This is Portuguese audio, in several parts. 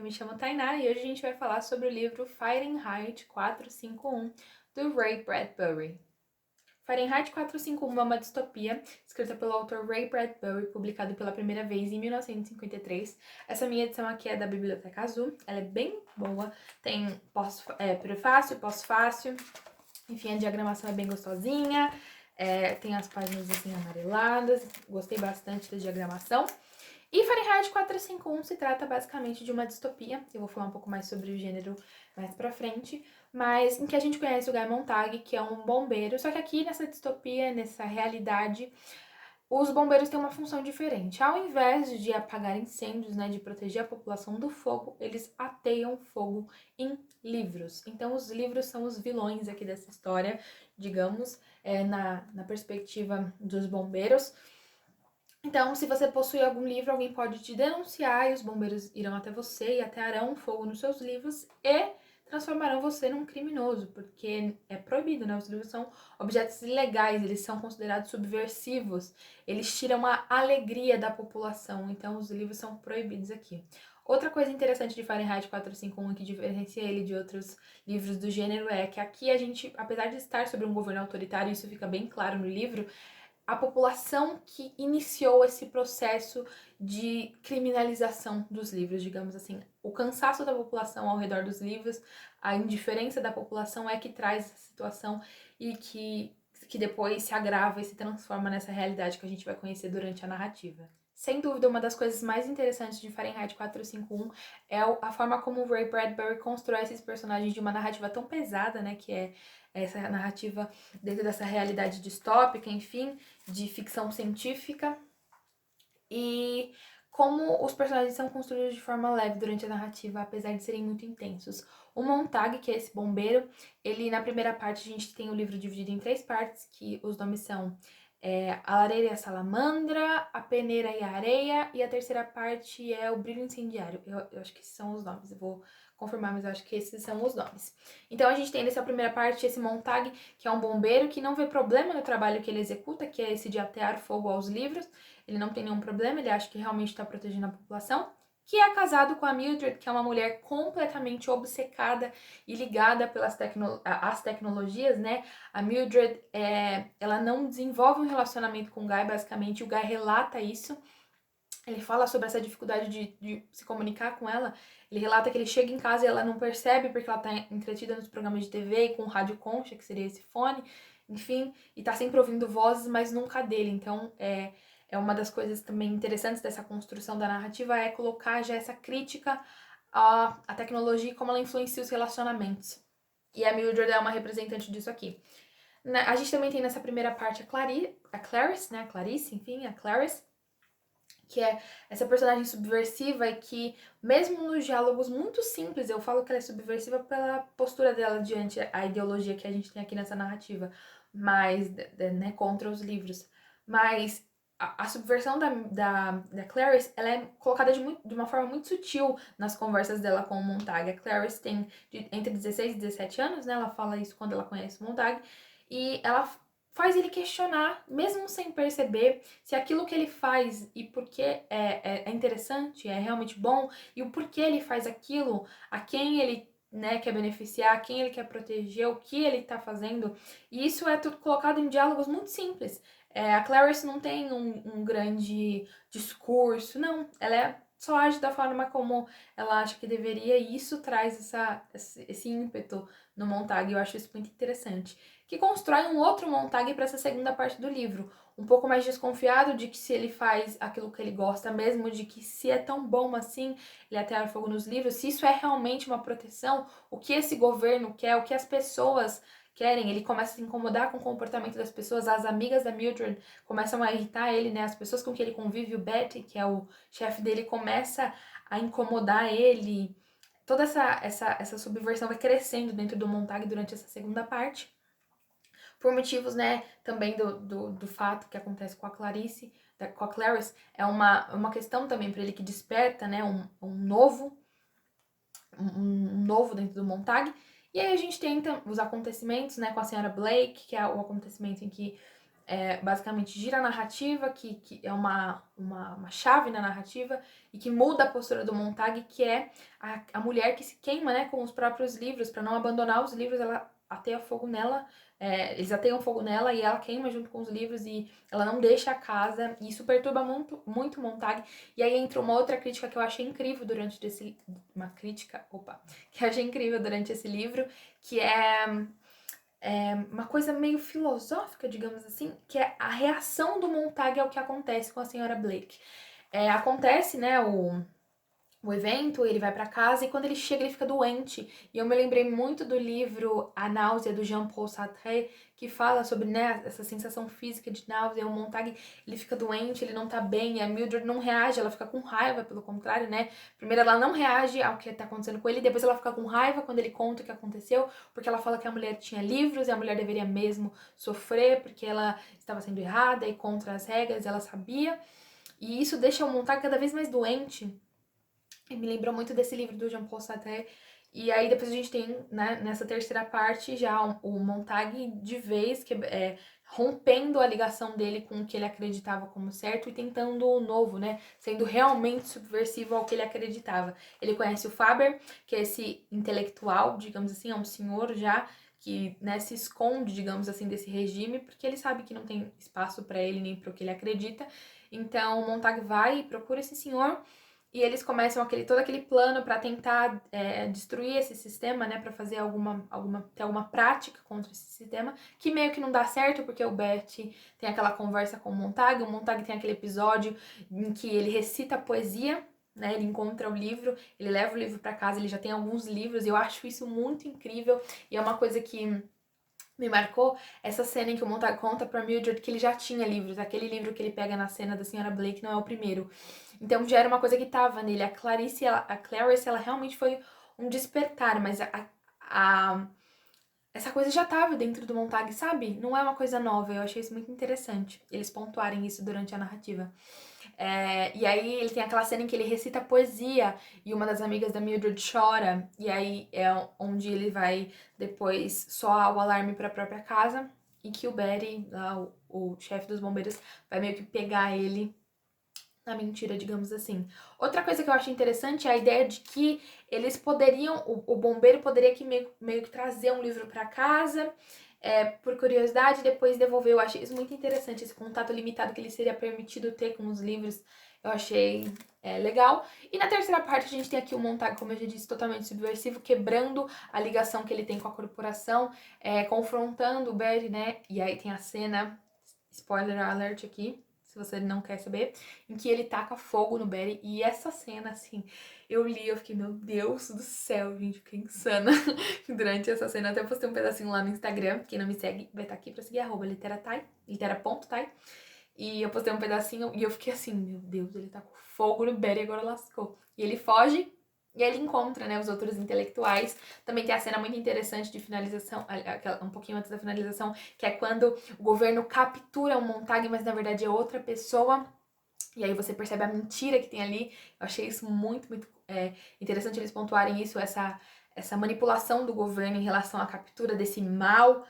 Eu me chamo Tainá e hoje a gente vai falar sobre o livro Fahrenheit 451, do Ray Bradbury. Fahrenheit 451 é uma distopia escrita pelo autor Ray Bradbury, publicado pela primeira vez em 1953. Essa minha edição aqui é da Biblioteca Azul, ela é bem boa, tem prefácio, pós-fácio, enfim, a diagramação é bem gostosinha, tem as páginas assim amareladas, gostei bastante da diagramação. E Fahrenheit 451 se trata basicamente de uma distopia, eu vou falar um pouco mais sobre o gênero mais pra frente, mas em que a gente conhece o Guy Montag, que é um bombeiro, só que aqui nessa distopia, nessa realidade, os bombeiros têm uma função diferente. Ao invés de apagar incêndios, né, de proteger a população do fogo, eles ateiam fogo em livros. Então os livros são os vilões aqui dessa história, digamos, na perspectiva dos bombeiros. Então, se você possui algum livro, alguém pode te denunciar e os bombeiros irão até você e atearão fogo nos seus livros e transformarão você num criminoso, porque é proibido, né? Os livros são objetos ilegais, eles são considerados subversivos, eles tiram a alegria da população, então os livros são proibidos aqui. Outra coisa interessante de Fahrenheit 451 que diferencia ele de outros livros do gênero é que aqui a gente, apesar de estar sobre um governo autoritário, isso fica bem claro no livro, a população que iniciou esse processo de criminalização dos livros, digamos assim. O cansaço da população ao redor dos livros, a indiferença da população é que traz essa situação e que depois se agrava e se transforma nessa realidade que a gente vai conhecer durante a narrativa. Sem dúvida, uma das coisas mais interessantes de Fahrenheit 451 é a forma como o Ray Bradbury constrói esses personagens de uma narrativa tão pesada, né, que é essa narrativa dentro dessa realidade distópica, enfim, de ficção científica, e como os personagens são construídos de forma leve durante a narrativa, apesar de serem muito intensos. O Montag, que é esse bombeiro, ele na primeira parte a gente tem o livro dividido em 3 partes, que os nomes são a lareira e a salamandra, a peneira e a areia, e a terceira parte é o brilho incendiário. Eu acho que esses são os nomes, eu vou confirmar, mas eu acho que esses são os nomes. Então a gente tem nessa primeira parte esse Montag, que é um bombeiro que não vê problema no trabalho que ele executa, que é esse de atear fogo aos livros. Ele não tem nenhum problema, ele acha que realmente está protegendo a população. Que é casado com a Mildred, que é uma mulher completamente obcecada e ligada pelas tecnologias, né? A Mildred, ela não desenvolve um relacionamento com o Guy, basicamente, e o Guy relata isso. Ele fala sobre essa dificuldade de se comunicar com ela. Ele relata que ele chega em casa e ela não percebe porque ela tá entretida nos programas de TV e com o rádio concha, que seria esse fone, enfim, e tá sempre ouvindo vozes, mas nunca dele. Então, é uma das coisas também interessantes dessa construção da narrativa é colocar já essa crítica à tecnologia e como ela influencia os relacionamentos. E a Mildred é uma representante disso aqui. A gente também tem nessa primeira parte a Clarice, né? A Clarice, enfim, a Clarice, que é essa personagem subversiva e que, mesmo nos diálogos muito simples, eu falo que ela é subversiva pela postura dela diante a ideologia que a gente tem aqui nessa narrativa, mas, né, contra os livros. Mas a subversão da Clarice, ela é colocada de uma forma muito sutil nas conversas dela com o Montag. A Clarice tem entre 16 e 17 anos, né? Ela fala isso quando ela conhece o Montag. E ela faz ele questionar, mesmo sem perceber, se aquilo que ele faz e porque é interessante, é realmente bom, e o porquê ele faz aquilo, a quem ele, né, quer beneficiar, a quem ele quer proteger, o que ele tá fazendo. E isso é tudo colocado em diálogos muito simples. A Clarice não tem um grande discurso, não. Ela só age da forma como ela acha que deveria, e isso traz esse ímpeto no Montag. Eu acho isso muito interessante. Que constrói um outro Montag para essa segunda parte do livro. Um pouco mais desconfiado de que se ele faz aquilo que ele gosta mesmo, de que se é tão bom assim ele atear fogo nos livros, se isso é realmente uma proteção, o que esse governo quer, o que as pessoas querem. Ele começa a se incomodar com o comportamento das pessoas, as amigas da Mildred começam a irritar ele, né? As pessoas com que ele convive, o Betty, que é o chefe dele, começa a incomodar ele. Toda essa subversão vai crescendo dentro do Montag durante essa segunda parte. Por motivos, né, também do fato que acontece com a Clarice, com a Clarice, é uma questão também para ele que desperta, né, um novo dentro do Montag. E aí a gente tem os acontecimentos, né, com a senhora Blake, que é o acontecimento em que basicamente gira a narrativa, que é uma chave na narrativa e que muda a postura do Montag, que é a mulher que se queima, né, com os próprios livros, para não abandonar os livros, ela ateia fogo nela, eles ateiam fogo nela e ela queima junto com os livros e ela não deixa a casa, e isso perturba muito, muito Montag. E aí entra uma outra crítica que eu achei incrível durante esse... que eu achei incrível durante esse livro, que é uma coisa meio filosófica, digamos assim, que é a reação do Montag ao que acontece com a senhora Blake. Acontece, né, o evento, ele vai pra casa e quando ele chega ele fica doente. E eu me lembrei muito do livro A Náusea, do Jean-Paul Sartre, que fala sobre, né, essa sensação física de náusea. O Montag, ele fica doente, ele não tá bem, e a Mildred não reage, ela fica com raiva, pelo contrário, né. Primeiro ela não reage ao que tá acontecendo com ele, depois ela fica com raiva quando ele conta o que aconteceu, porque ela fala que a mulher tinha livros e a mulher deveria mesmo sofrer, porque ela estava sendo errada e contra as regras, ela sabia. E isso deixa o Montag cada vez mais doente. E me lembrou muito desse livro do Jean-Paul Sartre. E aí depois a gente tem, né, nessa terceira parte já o Montag de vez, rompendo a ligação dele com o que ele acreditava como certo e tentando o novo, né, sendo realmente subversivo ao que ele acreditava. Ele conhece o Faber, que é esse intelectual, digamos assim, é um senhor já que, né, se esconde, digamos assim, desse regime, porque ele sabe que não tem espaço para ele nem para o que ele acredita. Então o Montag vai e procura esse senhor e eles começam todo aquele plano para tentar destruir esse sistema, né, para fazer ter alguma prática contra esse sistema, que meio que não dá certo, porque o Bert tem aquela conversa com o Montag tem aquele episódio em que ele recita poesia, né, ele encontra o livro, ele leva o livro para casa, ele já tem alguns livros, e eu acho isso muito incrível, e é uma coisa que me marcou essa cena em que o Montag conta pra Mildred que ele já tinha livros. Aquele livro que ele pega na cena da Senhora Blake não é o primeiro. Então já era uma coisa que tava nele. A Clarice, ela realmente foi um despertar, mas essa coisa já tava dentro do Montag, sabe? Não é uma coisa nova. Eu achei isso muito interessante, eles pontuarem isso durante a narrativa. E aí ele tem aquela cena em que ele recita poesia e uma das amigas da Mildred chora. E aí é onde ele vai depois soar o alarme para a própria casa e que o Barry, lá, o chefe dos bombeiros, vai meio que pegar ele na mentira, digamos assim. Outra coisa que eu acho interessante é a ideia de que eles poderiam, o bombeiro poderia que meio que trazer um livro para casa, por curiosidade, e depois devolver. Eu achei isso muito interessante, esse contato limitado que ele seria permitido ter com os livros. Eu achei legal. E na terceira parte a gente tem aqui o Montag, como eu já disse, totalmente subversivo, quebrando a ligação que ele tem com a corporação, confrontando o Barry, né? E aí tem a cena, spoiler alert aqui, se você não quer saber, em que ele taca fogo no Barry. E essa cena, assim, eu fiquei, meu Deus do céu, gente, fiquei insana durante essa cena. Até postei um pedacinho lá no Instagram, quem não me segue vai estar aqui pra seguir, litera.tai. E eu postei um pedacinho e eu fiquei assim, meu Deus, ele tacou fogo no Barry e agora lascou. E ele foge. E aí ele encontra, né, os outros intelectuais. Também tem a cena muito interessante de finalização, um pouquinho antes da finalização, que é quando o governo captura o Montag, mas na verdade é outra pessoa. E aí você percebe a mentira que tem ali. Eu achei isso muito, muito interessante eles pontuarem isso, essa manipulação do governo em relação à captura desse mal.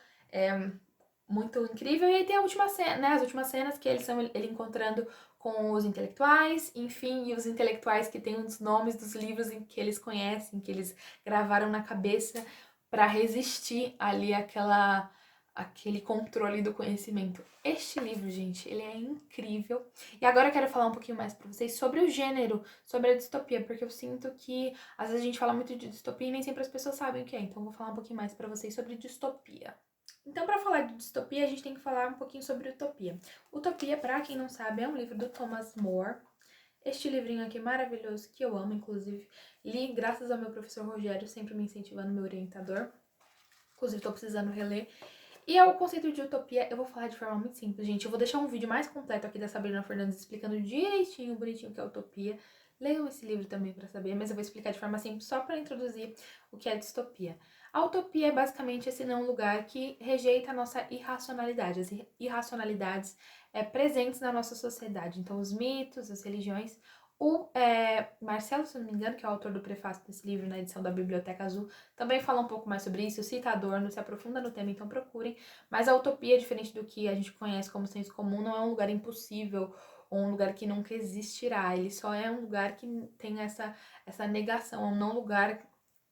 Muito incrível. E aí tem a última cena, né, as últimas cenas que ele encontrando com os intelectuais, enfim, e os intelectuais que têm os nomes dos livros em que eles conhecem, que eles gravaram na cabeça para resistir ali aquele controle do conhecimento. Este livro, gente, ele é incrível. E agora eu quero falar um pouquinho mais pra vocês sobre o gênero, sobre a distopia, porque eu sinto que às vezes a gente fala muito de distopia e nem sempre as pessoas sabem o que é. Então eu vou falar um pouquinho mais pra vocês sobre distopia. Então, para falar de distopia, a gente tem que falar um pouquinho sobre utopia. Utopia, para quem não sabe, é um livro do Thomas More. Este livrinho aqui maravilhoso, que eu amo, inclusive. Li graças ao meu professor Rogério, sempre me incentivando, meu orientador. Inclusive, estou precisando reler. E o conceito de utopia, eu vou falar de forma muito simples, gente. Eu vou deixar um vídeo mais completo aqui da Sabrina Fernandes explicando direitinho, bonitinho o que é utopia. Leiam esse livro também para saber, mas eu vou explicar de forma simples só para introduzir o que é distopia. A utopia é basicamente esse não lugar que rejeita a nossa irracionalidade, as irracionalidades presentes na nossa sociedade. Então, os mitos, as religiões, O Marcelo, se não me engano, que é o autor do prefácio desse livro na edição da Biblioteca Azul, também fala um pouco mais sobre isso, cita Adorno, se aprofunda no tema, então procurem. Mas a utopia, diferente do que a gente conhece como senso comum, não é um lugar impossível ou um lugar que nunca existirá. Ele só é um lugar que tem essa negação, é um não lugar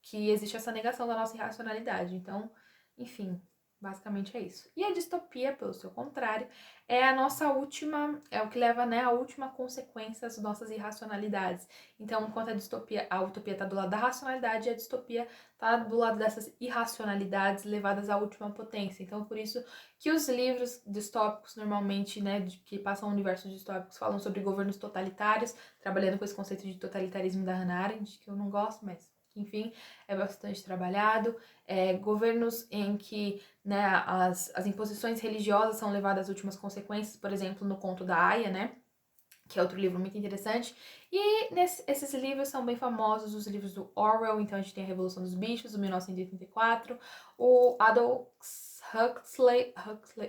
que existe essa negação da nossa irracionalidade. Então, enfim, basicamente é isso. E a distopia, pelo seu contrário, é a nossa última, é o que leva, né, a última consequência das nossas irracionalidades. Então, enquanto a utopia está do lado da racionalidade, a distopia está do lado dessas irracionalidades levadas à última potência. Então, por isso que os livros distópicos, normalmente, né, que passam universos distópicos, falam sobre governos totalitários, trabalhando com esse conceito de totalitarismo da Hannah Arendt, que eu não gosto, mas enfim, é bastante trabalhado. Governos em que, né, as imposições religiosas são levadas às últimas consequências, por exemplo, no Conto da Aia, né, que é outro livro muito interessante. E esses livros são bem famosos, os livros do Orwell, então a gente tem a Revolução dos Bichos, do 1984, o Aldous Huxley,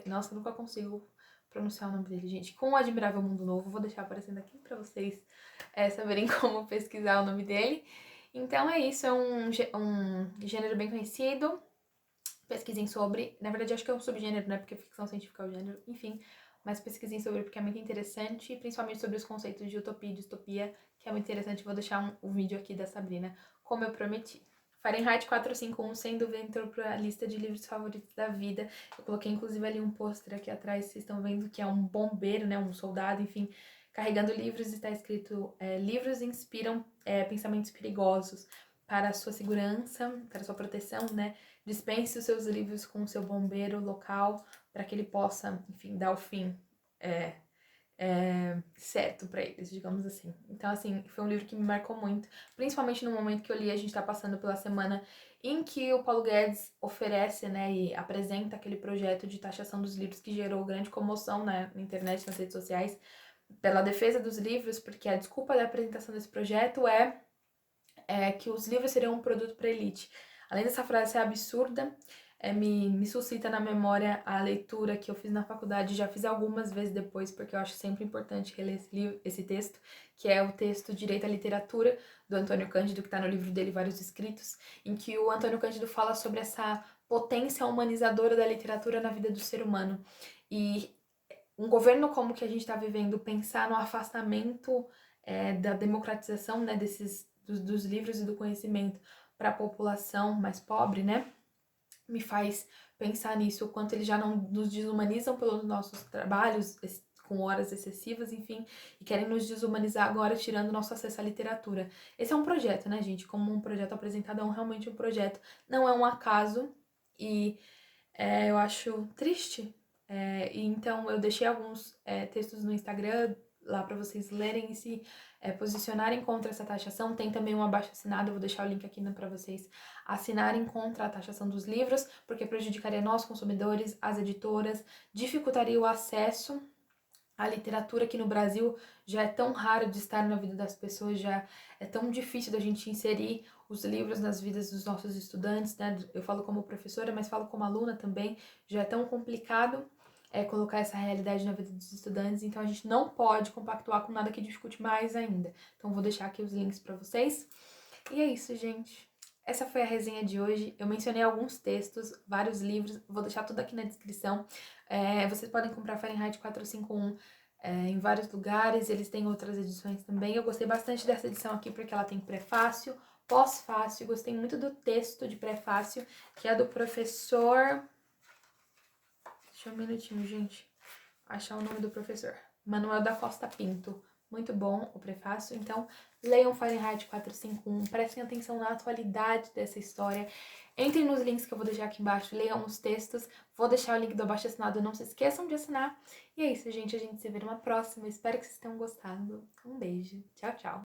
nossa, eu nunca consigo pronunciar o nome dele, gente, com o Admirável Mundo Novo, vou deixar aparecendo aqui para vocês saberem como pesquisar o nome dele. Então é isso, é um gênero bem conhecido, pesquisem sobre, na verdade acho que é um subgênero, né, porque ficção científica é o gênero, enfim, mas pesquisem sobre porque é muito interessante, principalmente sobre os conceitos de utopia e distopia, que é muito interessante, vou deixar um vídeo aqui da Sabrina, como eu prometi. Fahrenheit 451, sem dúvida, entrou pra lista de livros favoritos da vida. Eu coloquei, inclusive, ali um pôster aqui atrás, vocês estão vendo que é um bombeiro, né, um soldado, enfim, carregando livros, está escrito, livros inspiram pensamentos perigosos para a sua segurança, para a sua proteção, né? Dispense os seus livros com o seu bombeiro local para que ele possa, enfim, dar o fim certo para eles, digamos assim. Então, assim, foi um livro que me marcou muito, principalmente no momento que eu li, a gente tá passando pela semana em que o Paulo Guedes oferece, né, e apresenta aquele projeto de taxação dos livros que gerou grande comoção, né, na internet, nas redes sociais, pela defesa dos livros, porque a desculpa da apresentação desse projeto é que os livros seriam um produto para elite. Além dessa frase ser absurda, me suscita na memória a leitura que eu fiz na faculdade, já fiz algumas vezes depois, porque eu acho sempre importante reler esse texto, que é o texto Direito à Literatura, do Antônio Cândido, que está no livro dele Vários Escritos, em que o Antônio Cândido fala sobre essa potência humanizadora da literatura na vida do ser humano. E um governo como que a gente está vivendo, pensar no afastamento da democratização, né, dos livros e do conhecimento para a população mais pobre, né, me faz pensar nisso, o quanto eles já não nos desumanizam pelos nossos trabalhos com horas excessivas, enfim, e querem nos desumanizar agora tirando nosso acesso à literatura. Esse é um projeto, né, gente? Como um projeto apresentado, realmente um projeto, não é um acaso, e eu acho triste. E então eu deixei alguns textos no Instagram lá para vocês lerem e se posicionarem contra essa taxação. Tem também um abaixo-assinado, eu vou deixar o link aqui para vocês assinarem contra a taxação dos livros, porque prejudicaria nós, consumidores, as editoras, dificultaria o acesso à literatura que no Brasil já é tão raro de estar na vida das pessoas, já é tão difícil da gente inserir os livros nas vidas dos nossos estudantes, né? Eu falo como professora, mas falo como aluna também, já é tão complicado colocar essa realidade na vida dos estudantes, então a gente não pode compactuar com nada que dificulte mais ainda. Então vou deixar aqui os links para vocês. E é isso, gente. Essa foi a resenha de hoje. Eu mencionei alguns textos, vários livros, vou deixar tudo aqui na descrição. Vocês podem comprar Fahrenheit 451 em vários lugares, eles têm outras edições também. Eu gostei bastante dessa edição aqui porque ela tem prefácio, pós-fácio. Gostei muito do texto de prefácio, que é do professor... Deixa um minutinho, gente. Achar o nome do professor. Manuel da Costa Pinto. Muito bom o prefácio. Então, leiam Fahrenheit 451. Prestem atenção na atualidade dessa história. Entrem nos links que eu vou deixar aqui embaixo. Leiam os textos. Vou deixar o link do abaixo-assinado. Não se esqueçam de assinar. E é isso, gente. A gente se vê numa próxima. Espero que vocês tenham gostado. Um beijo. Tchau, tchau.